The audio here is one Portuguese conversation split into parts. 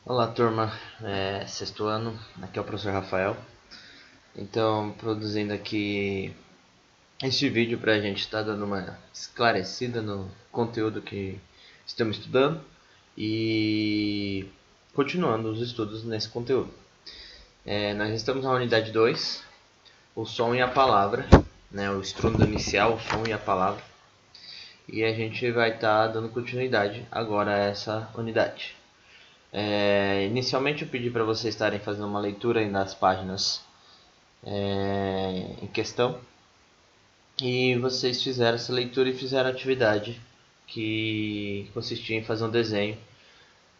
Olá turma, sexto ano, aqui é o professor Rafael. Então, produzindo aqui este vídeo para a gente estar dando uma esclarecida no conteúdo que estamos estudando e continuando os estudos nesse conteúdo. Nós estamos na unidade 2, o som e a palavra, né, o estrundo inicial, o som e a palavra. E a gente vai estar dando continuidade agora a essa unidade. Inicialmente eu pedi para vocês estarem fazendo uma leitura aí das páginas em questão, e vocês fizeram essa leitura e fizeram a atividade que consistia em fazer um desenho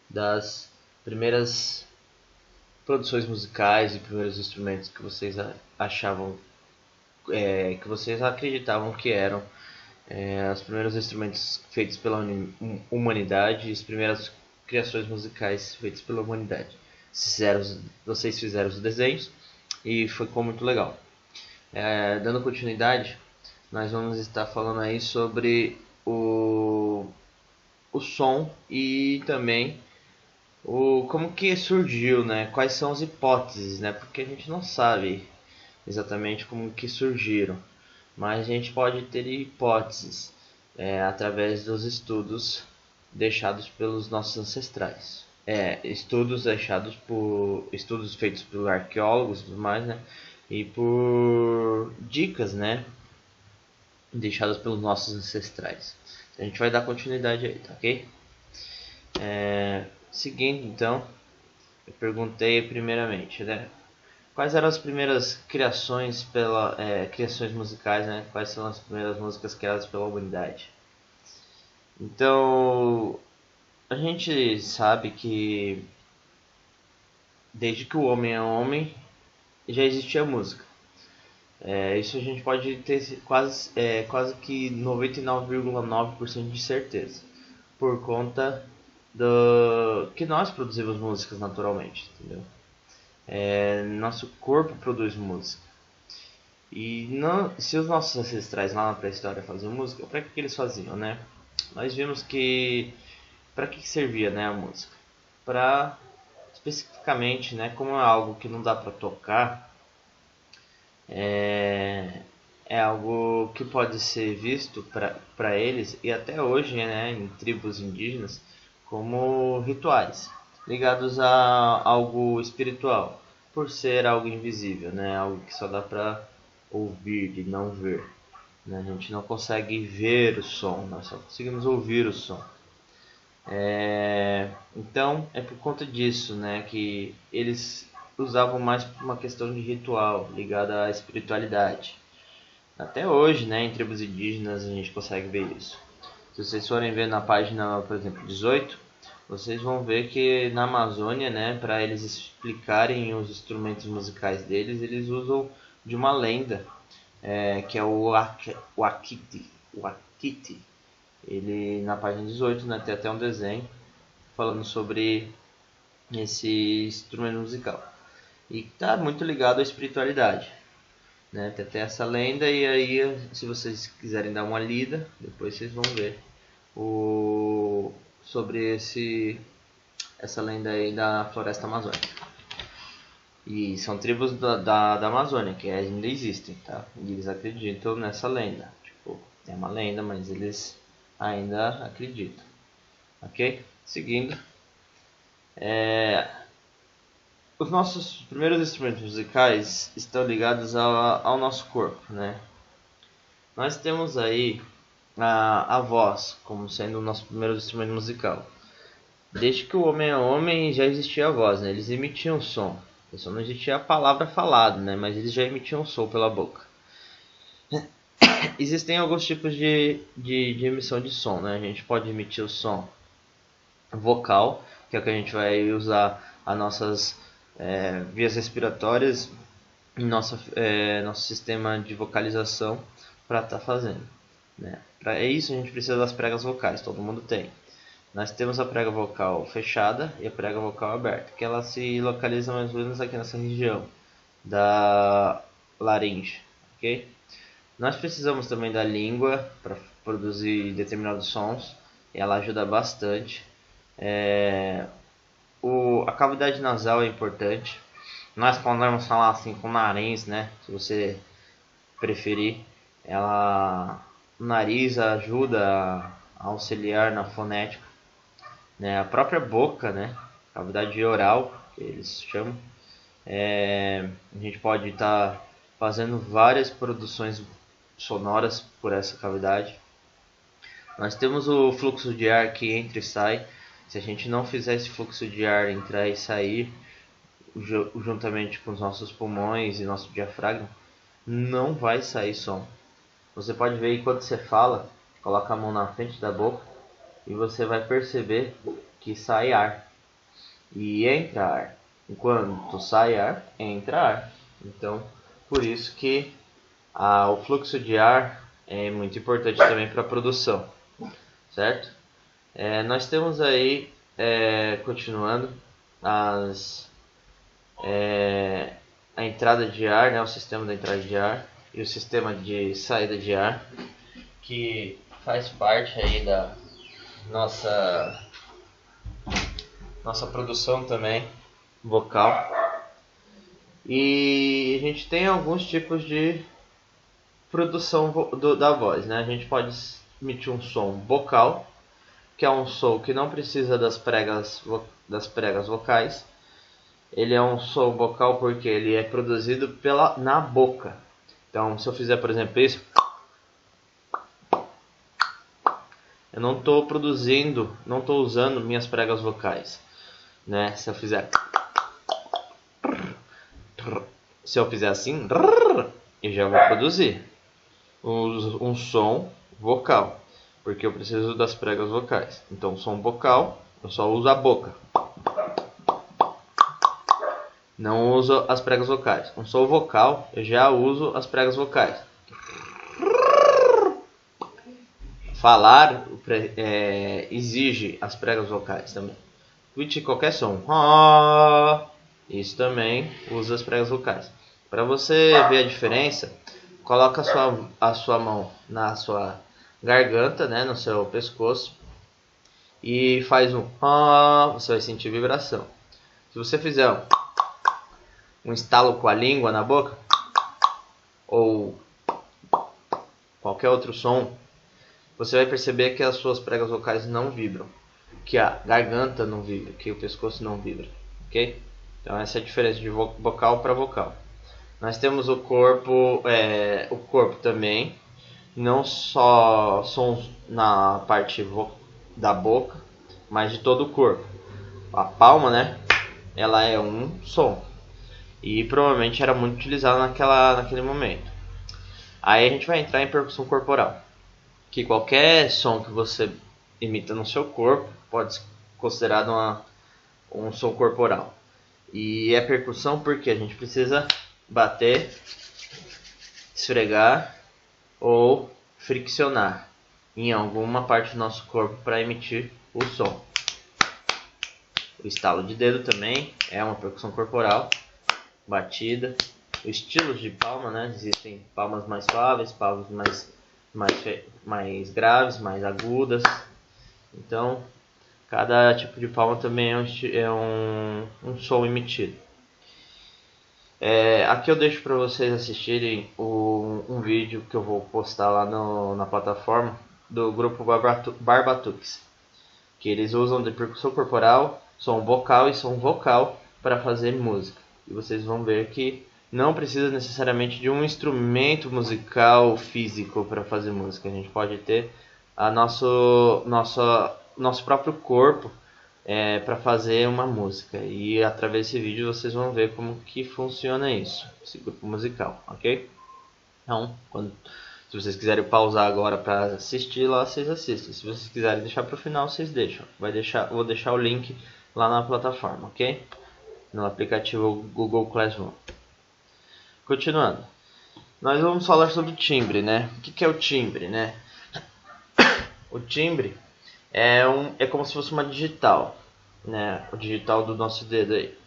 das primeiras produções musicais e primeiros instrumentos que vocês achavam, que vocês acreditavam que eram os primeiros instrumentos feitos pela humanidade e as primeiras criações musicais feitas pela humanidade. Vocês fizeram os desenhos e ficou muito legal. Dando continuidade, nós vamos estar falando aí sobre o som e também como que surgiu, né? Quais são as hipóteses, né? Porque a gente não sabe exatamente como que surgiram, mas a gente pode ter hipóteses através dos estudos deixados pelos nossos ancestrais. Estudos feitos por arqueólogos e tudo mais, né? E por dicas, né? Deixadas pelos nossos ancestrais. A gente vai dar continuidade aí, tá ok? Seguindo então, eu perguntei primeiramente, né? Quais eram as primeiras criações musicais, né? Quais são as primeiras músicas criadas pela humanidade? Então, a gente sabe que desde que o homem é homem, já existia música. Isso a gente pode ter quase que 99,9% de certeza, por conta do que nós produzimos músicas naturalmente, entendeu? Nosso corpo produz música. E não, se os nossos ancestrais lá na pré-história faziam música, para que eles faziam, né? Nós vimos que para que servia, né, a música? Para especificamente, né, como é algo que não dá para tocar, é, é algo que pode ser visto para eles e até hoje, né, em tribos indígenas, como rituais ligados a algo espiritual, por ser algo invisível, né, algo que só dá para ouvir e não ver. Né? A gente não consegue ver o som, nós só conseguimos ouvir o som. Então é por conta disso, né, que eles usavam mais uma questão de ritual ligada à espiritualidade. Até hoje, né, em tribos indígenas a gente consegue ver isso. Se vocês forem ver na página, por exemplo, 18, vocês vão ver que na Amazônia, né, para eles explicarem os instrumentos musicais deles, eles usam de uma lenda, que é o Wakiti. Ele, na página 18, né, tem até um desenho falando sobre esse instrumento musical. E está muito ligado à espiritualidade. Né? Tem até essa lenda, e aí, se vocês quiserem dar uma lida, depois vocês vão ver sobre essa lenda aí da floresta amazônica. E são tribos da Amazônia que ainda existem, tá? E eles acreditam nessa lenda. Tipo, é uma lenda, mas eles ainda acreditam. Ok? Seguindo. Os nossos primeiros instrumentos musicais estão ligados ao nosso corpo, né? Nós temos aí a voz como sendo o nosso primeiro instrumento musical. Desde que o homem é homem já existia a voz, né? Eles emitiam som. Só não existia a palavra falada, né? Mas eles já emitiam som pela boca. Existem alguns tipos de emissão de som, né? A gente pode emitir o som vocal, que é o que a gente vai usar as nossas vias respiratórias em nosso sistema de vocalização para estar fazendo. Né? Para isso a gente precisa das pregas vocais, todo mundo tem. Nós temos a prega vocal fechada e a prega vocal aberta, que ela se localiza mais ou menos aqui nessa região da laringe, ok? Nós precisamos também da língua para produzir determinados sons, e ela ajuda bastante. A cavidade nasal é importante. Nós podemos falar assim com o nariz, né? Se você preferir. O nariz ajuda a auxiliar na fonética, né? A própria boca, né? Cavidade oral, que eles chamam. A gente pode estar fazendo várias produções sonoras por essa cavidade. Nós temos o fluxo de ar que entra e sai. Se a gente não fizer esse fluxo de ar entrar e sair juntamente com os nossos pulmões e nosso diafragma, não vai sair som. Você pode ver que quando você fala, coloca a mão na frente da boca e você vai perceber que sai ar e entra ar. Enquanto sai ar, entra ar. Então, por isso que o fluxo de ar é muito importante também para a produção, certo? Nós temos aí, continuando, a entrada de ar, né, o sistema da entrada de ar e o sistema de saída de ar, que faz parte aí da nossa produção também vocal. E a gente tem alguns tipos de produção da voz, né? A gente pode emitir um som vocal, que é um som que não precisa das pregas vocais. Ele é um som vocal porque ele é produzido na boca. Então, se eu fizer, por exemplo, isso, eu não estou produzindo, não estou usando minhas pregas vocais, né? Se eu fizer assim, eu já vou produzir um som vocal, porque eu preciso das pregas vocais. Então, som vocal, eu só uso a boca. Não uso as pregas vocais. Um som vocal, eu já uso as pregas vocais. Falar exige as pregas vocais também. Emitir qualquer som. Isso também usa as pregas vocais. Para você ver a diferença, coloca a sua mão na sua garganta, né, no seu pescoço, e faz você vai sentir vibração. Se você fizer um estalo com a língua na boca, ou qualquer outro som, você vai perceber que as suas pregas vocais não vibram, que a garganta não vibra, que o pescoço não vibra, ok? Então essa é a diferença de vocal para vocal. Nós temos o corpo também, não só sons na parte da boca, mas de todo o corpo. A palma, né, ela é um som e provavelmente era muito utilizada naquele momento. Aí a gente vai entrar em percussão corporal, que qualquer som que você emita no seu corpo pode ser considerado um som corporal. E é percussão porque a gente precisa bater, esfregar ou friccionar em alguma parte do nosso corpo para emitir o som. O estalo de dedo também é uma percussão corporal, batida. Os estilos de palma, né? Existem palmas mais suaves, palmas mais graves, mais agudas. Então, cada tipo de palma também é um som emitido. Aqui eu deixo para vocês assistirem um vídeo que eu vou postar lá na plataforma do grupo Barbatuques, que eles usam de percussão corporal, som vocal e som vocal para fazer música. E vocês vão ver que não precisa necessariamente de um instrumento musical físico para fazer música. A gente pode ter nosso próprio corpo para fazer uma música. E através desse vídeo vocês vão ver como que funciona isso, esse grupo musical, ok? Então, se vocês quiserem pausar agora para assistir lá, vocês assistem. Se vocês quiserem deixar para o final, vocês deixam. Vou deixar o link lá na plataforma, ok? No aplicativo Google Classroom. Continuando, nós vamos falar sobre o timbre, né? O que é o timbre, né? O timbre é como se fosse uma digital, né? O digital do nosso dedo aí,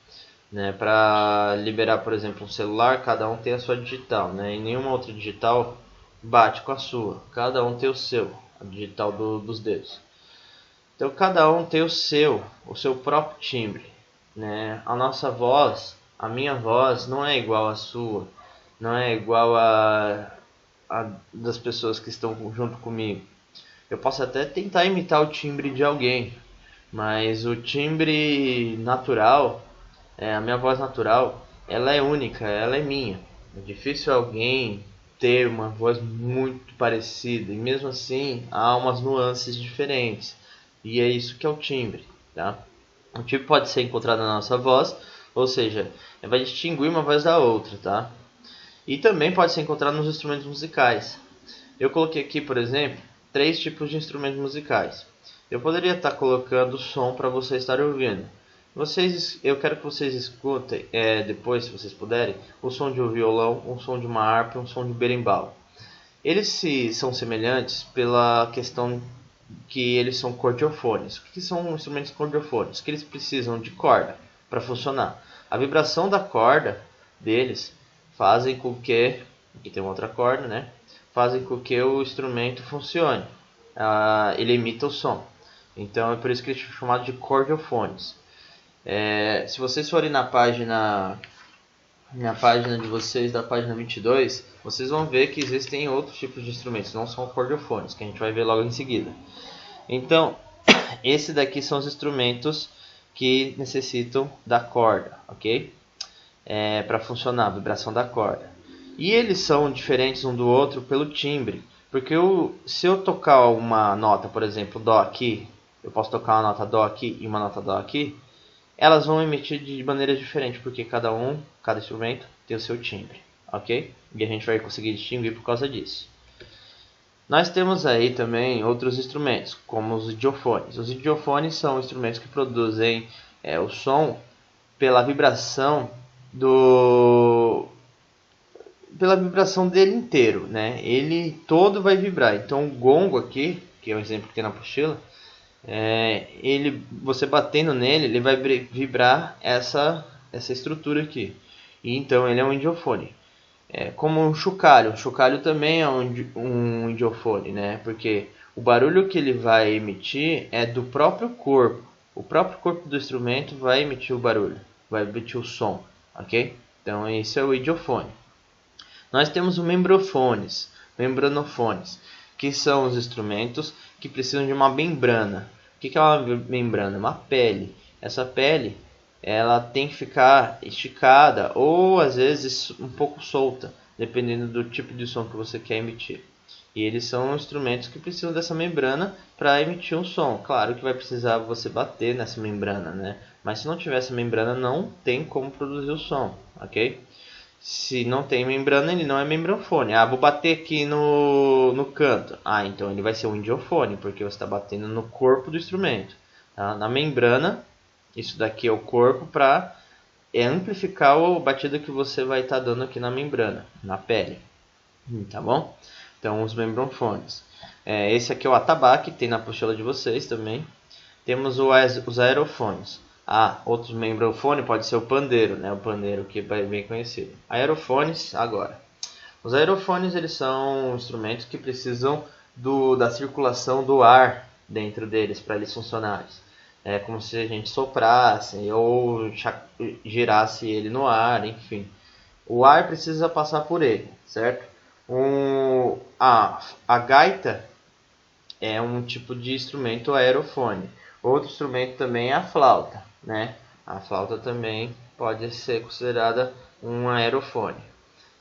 né? Para liberar, por exemplo, um celular, cada um tem a sua digital, né? E nenhuma outra digital bate com a sua. Cada um tem o seu, a digital dos dedos. Então cada um tem o seu próprio timbre. né? A nossa voz, a minha voz não é igual à sua, não é igual a das pessoas que estão junto comigo. Eu posso até tentar imitar o timbre de alguém, mas o timbre natural, a minha voz natural, ela é única, ela é minha. É difícil alguém ter uma voz muito parecida, e mesmo assim há umas nuances diferentes. E é isso que é o timbre, tá? O timbre pode ser encontrado na nossa voz, ou seja, vai distinguir uma voz da outra, tá? E também pode ser encontrado nos instrumentos musicais. Eu coloquei aqui, por exemplo, 3 tipos de instrumentos musicais. Eu poderia estar colocando o som para vocês estarem ouvindo. Eu quero que vocês escutem, depois, se vocês puderem, o som de um violão, o som de uma harpa e um som de berimbau. Eles são semelhantes pela questão que eles são cordiofones. O que são instrumentos cordiofones? Que eles precisam de corda para funcionar. A vibração da corda deles fazem com que, aqui tem uma outra corda, né? Fazem com que o instrumento funcione. Ele emita o som. Então é por isso que eles são chamados de cordiofones. Se vocês forem na página de vocês, da página 22, vocês vão ver que existem outros tipos de instrumentos, não são cordiofones, que a gente vai ver logo em seguida. Então, esse daqui são os instrumentos que necessitam da corda, ok? Para funcionar, a vibração da corda. E eles são diferentes um do outro pelo timbre, porque se eu tocar uma nota, por exemplo, Dó aqui, eu posso tocar uma nota Dó aqui e uma nota Dó aqui, elas vão emitir de maneira diferente, porque cada instrumento tem o seu timbre, ok? E a gente vai conseguir distinguir por causa disso. Nós temos aí também outros instrumentos, como os idiofones. Os idiofones são instrumentos que produzem o som pela vibração pela vibração dele inteiro, né? Ele todo vai vibrar. Então o gongo aqui, que é o exemplo que tem na apostila, você batendo nele, ele vai vibrar essa estrutura aqui. E então ele é um idiofone. Como um chocalho. O chocalho também é um idiofone, né? Porque o barulho que ele vai emitir é do próprio corpo. O próprio corpo do instrumento vai emitir o barulho, vai emitir o som, ok? Então esse é o idiofone. Nós temos os membranofones, que são os instrumentos que precisam de uma membrana. O que é uma membrana? Uma pele. Essa pele ela tem que ficar esticada ou às vezes um pouco solta, dependendo do tipo de som que você quer emitir. E eles são instrumentos que precisam dessa membrana para emitir um som. Claro que vai precisar você bater nessa membrana, né? Mas se não tiver essa membrana, não tem como produzir o som, ok? Se não tem membrana, ele não é membranofone. Vou bater aqui no canto. Então ele vai ser um idiofone, porque você está batendo no corpo do instrumento. Tá? Na membrana, isso daqui é o corpo para amplificar a batida que você vai estar dando aqui na membrana, na pele. Tá bom? Então, os membranofones. Esse aqui é o atabaque, tem na apostila de vocês também. Temos os aerofones. Outros membranofones pode ser o pandeiro, né? O pandeiro que é bem conhecido. Aerofones, agora. Os aerofones, eles são instrumentos que precisam da circulação do ar dentro deles para eles funcionarem. É como se a gente soprasse ou girasse ele no ar, enfim. O ar precisa passar por ele, certo? A gaita é um tipo de instrumento aerofone. Outro instrumento também é a flauta, né? A flauta também pode ser considerada um aerofone.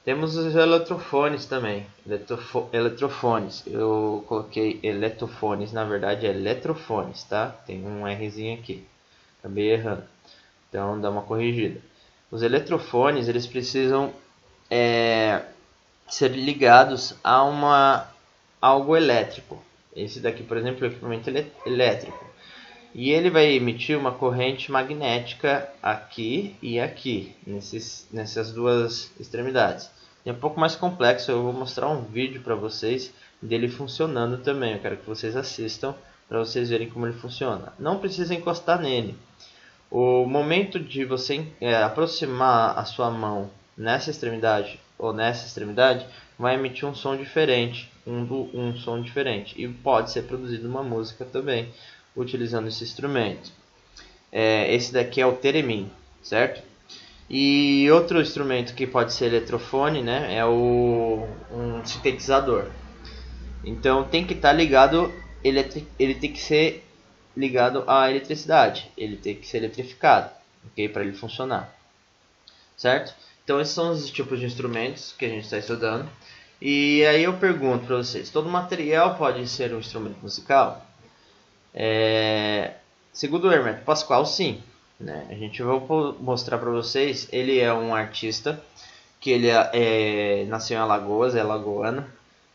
Temos os eletrofones também. Eletrofones. Eu coloquei eletrofones, na verdade é eletrofones, tá? Tem um Rzinho aqui. Acabei errando. Então dá uma corrigida. Os eletrofones, eles precisam ser ligados a algo elétrico. Esse daqui, por exemplo, é um equipamento elétrico. E ele vai emitir uma corrente magnética aqui e aqui, nessas duas extremidades. É um pouco mais complexo, eu vou mostrar um vídeo para vocês dele funcionando também. Eu quero que vocês assistam para vocês verem como ele funciona. Não precisa encostar nele. O momento de você aproximar a sua mão nessa extremidade ou nessa extremidade vai emitir um som diferente, um som diferente. E pode ser produzido uma música também utilizando esse instrumento. Esse daqui é o Theremin, certo? E outro instrumento que pode ser eletrofone, né, é um sintetizador. Então tem que estar ligado, ele tem que ser ligado à eletricidade, ele tem que ser eletrificado, ok, para ele funcionar, certo? Então esses são os tipos de instrumentos que a gente está estudando. E aí eu pergunto para vocês, todo material pode ser um instrumento musical? Segundo o Hermeto Pascoal, sim. Né? A gente vai mostrar para vocês, ele é um artista que ele nasceu em Alagoas, é alagoano,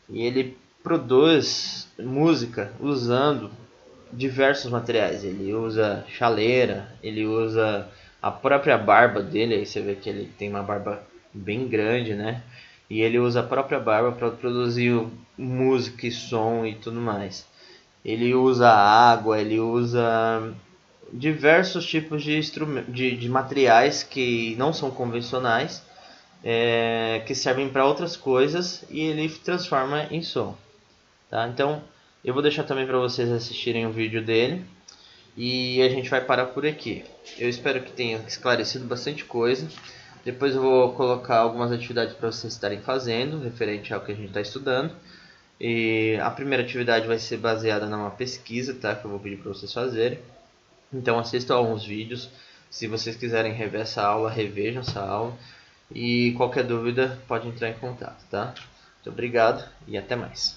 e ele produz música usando diversos materiais. Ele usa chaleira, ele usa a própria barba dele, aí você vê que ele tem uma barba bem grande, né? E ele usa a própria barba para produzir música e som e tudo mais. Ele usa água, ele usa diversos tipos de materiais que não são convencionais, que servem para outras coisas, e ele transforma em som. Tá? Então eu vou deixar também para vocês assistirem o vídeo dele. E a gente vai parar por aqui. Eu espero que tenha esclarecido bastante coisa. Depois eu vou colocar algumas atividades para vocês estarem fazendo, referente ao que a gente está estudando. E a primeira atividade vai ser baseada numa pesquisa, tá? Que eu vou pedir para vocês fazerem. Então assistam alguns vídeos. Se vocês quiserem rever essa aula, revejam essa aula. E qualquer dúvida pode entrar em contato, tá? Muito obrigado e até mais.